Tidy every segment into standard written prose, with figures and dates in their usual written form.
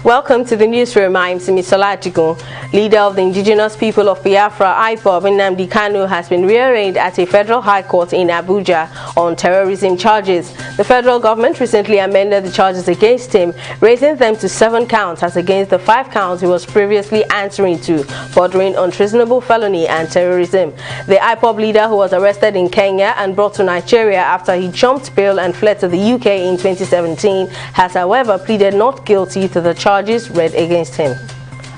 Welcome to the newsroom. I'm Simisola Adigun. Leader of the indigenous people of Biafra, IPOB, Nnamdi Kanu, has been rearraigned at a federal high court in Abuja on terrorism charges. The federal government recently amended the charges against him, raising them to 7 counts as against the 5 counts he was previously answering to, bordering on treasonable felony and terrorism. The IPOB leader, who was arrested in Kenya and brought to Nigeria after he jumped bail and fled to the UK in 2017, has however pleaded not guilty to the charges read against him.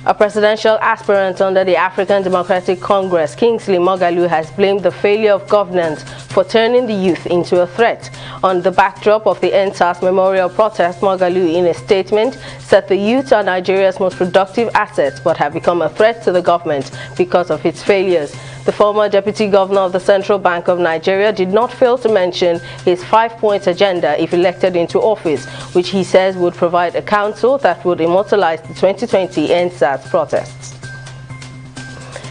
A presidential aspirant under the African Democratic Congress, Kingsley Moghalu, has blamed the failure of governance for turning the youth into a threat. On the backdrop of the EndSARS memorial protest, Moghalu, in a statement, said the youth are Nigeria's most productive assets but have become a threat to the government because of its failures. The former deputy governor of the Central Bank of Nigeria did not fail to mention his 5-point agenda if elected into office, which he says would provide a council that would immortalize the 2020 EndSARS protests.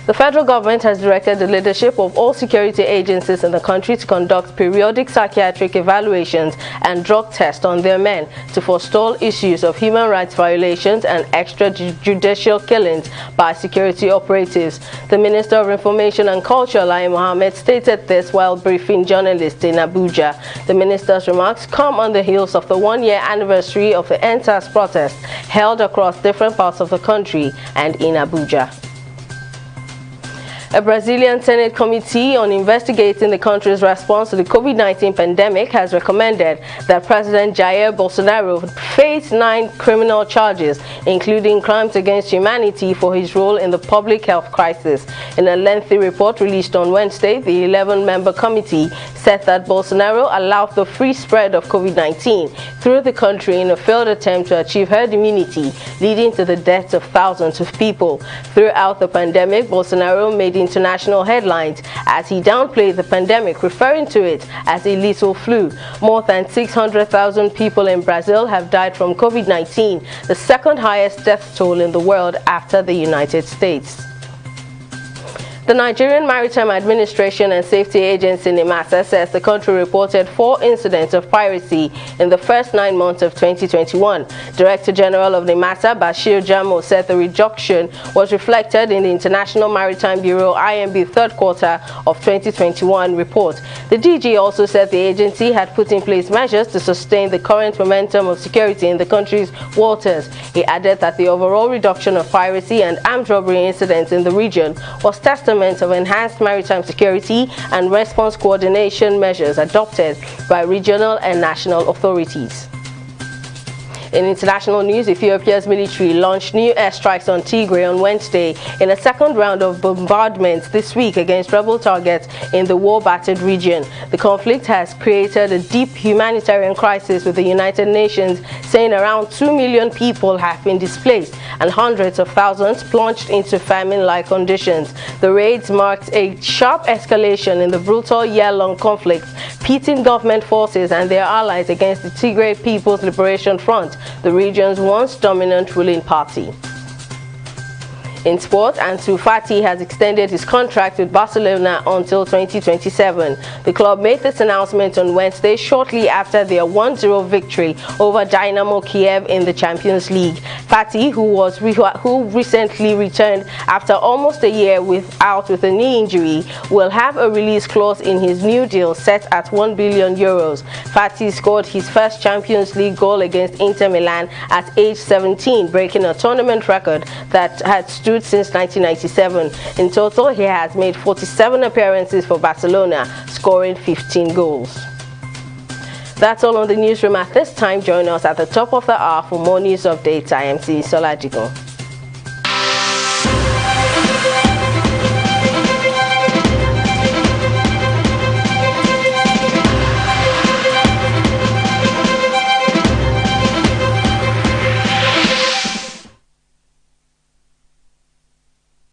The federal government has directed the leadership of all security agencies in the country to conduct periodic psychiatric evaluations and drug tests on their men to forestall issues of human rights violations and extrajudicial killings by security operatives. The Minister of Information and Culture, Lai Mohammed, stated this while briefing journalists in Abuja. The minister's remarks come on the heels of the 1-year anniversary of the EndSARS protest held across different parts of the country and in Abuja. A Brazilian Senate committee on investigating the country's response to the COVID-19 pandemic has recommended that President Jair Bolsonaro face 9 criminal charges, including crimes against humanity for his role in the public health crisis. In a lengthy report released on Wednesday, the 11-member committee said that Bolsonaro allowed the free spread of COVID-19 through the country in a failed attempt to achieve herd immunity, leading to the deaths of thousands of people. Throughout the pandemic, Bolsonaro made international headlines as he downplayed the pandemic, referring to it as a lethal flu. More than 600,000 people in Brazil have died from COVID-19, the second highest death toll in the world after the United States. The Nigerian Maritime Administration and Safety Agency, NIMASA, says the country reported 4 incidents of piracy in the first 9 months of 2021. Director General of NIMASA, Bashir Jamo, said the reduction was reflected in the International Maritime Bureau IMB third quarter of 2021 report. The DG also said the agency had put in place measures to sustain the current momentum of security in the country's waters. He added that the overall reduction of piracy and armed robbery incidents in the region was testament of enhanced maritime security and response coordination measures adopted by regional and national authorities. In international news, Ethiopia's military launched new airstrikes on Tigray on Wednesday in a second round of bombardments this week against rebel targets in the war-battered region. The conflict has created a deep humanitarian crisis, with the United Nations saying around 2 million people have been displaced and hundreds of thousands plunged into famine-like conditions. The raids marked a sharp escalation in the brutal year-long conflict, pitting government forces and their allies against the Tigray People's Liberation Front, the region's once dominant ruling party. In sport, Ansu Fati has extended his contract with Barcelona until 2027. The club made this announcement on Wednesday, shortly after their 1-0 victory over Dynamo Kiev in the Champions League. Fati, who recently returned after almost a year with a knee injury, will have a release clause in his new deal set at €1 billion. Fati scored his first Champions League goal against Inter Milan at age 17, breaking a tournament record that had stood since 1997. In total, he has made 47 appearances for Barcelona, scoring 15 goals. That's all on the newsroom at this time. Join us at the top of the hour for more news updates. I am Simisola Adigun.